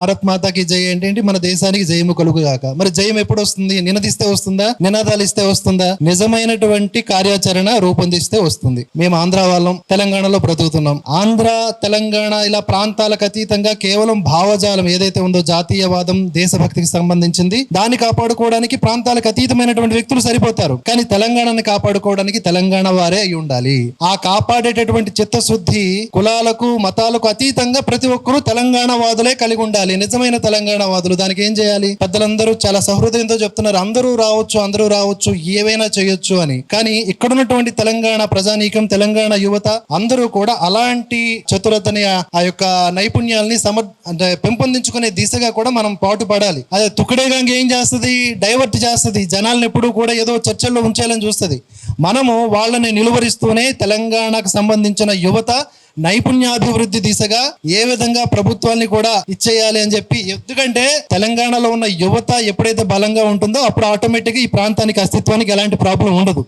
భారత్ మాతాకి జై ఏంటి, మన దేశానికి జయము కలుగుగాక. మరి జయం ఎప్పుడు వస్తుంది? నినదిస్తే వస్తుందా? నినాదాలు ఇస్తే వస్తుందా? నిజమైనటువంటి కార్యాచరణ రూపొందిస్తే వస్తుంది. మేము ఆంధ్ర వాళ్ళం, తెలంగాణలో బ్రతుకుతున్నాం. ఆంధ్ర తెలంగాణ ఇలా ప్రాంతాలకు అతీతంగా కేవలం భావజాలం ఏదైతే ఉందో, జాతీయవాదం, దేశభక్తికి సంబంధించింది, దాన్ని కాపాడుకోవడానికి ప్రాంతాలకు అతీతమైనటువంటి వ్యక్తులు సరిపోతారు. కానీ తెలంగాణని కాపాడుకోవడానికి తెలంగాణ వారే అయి ఉండాలి. ఆ కాపాడేటటువంటి చిత్తశుద్ధి కులాలకు మతాలకు అతీతంగా ప్రతి ఒక్కరూ తెలంగాణ వాదులే కలిగి ఉండాలి. నిజమైన తెలంగాణ వాదులు. దానికి ఏం చేయాలి? పెద్దలందరూ చాలా సహృదయంతో చెప్తున్నారు, అందరూ రావచ్చు, ఏవైనా చేయొచ్చు అని. కానీ ఇక్కడున్నటువంటి తెలంగాణ ప్రజానీకం, తెలంగాణ యువత అందరూ కూడా అలాంటి చతురతని, ఆ యొక్క నైపుణ్యాలని పెంపొందించుకునే దిశగా కూడా మనం పాటుపడాలి. అదే తుకడేగాంగ్ ఏం చేస్తుంది? డైవర్ట్ చేస్తుంది. జనాలను ఎప్పుడూ కూడా ఏదో చర్చల్లో ఉంచాలని చూస్తుంది. మనము వాళ్ళని నిలువరిస్తూనే తెలంగాణకు సంబంధించిన యువత నైపుణ్యాభివృద్ధి దిశగా ఏ విధంగా ప్రభుత్వాన్ని కూడా ఇచ్చేయాలి అని చెప్పి. ఎందుకంటే తెలంగాణలో ఉన్న యువత ఎప్పుడైతే బలంగా ఉంటుందో అప్పుడు ఆటోమేటిక్గా ఈ ప్రాంతానికి అస్తిత్వానికి ఎలాంటి ప్రాబ్లం ఉండదు.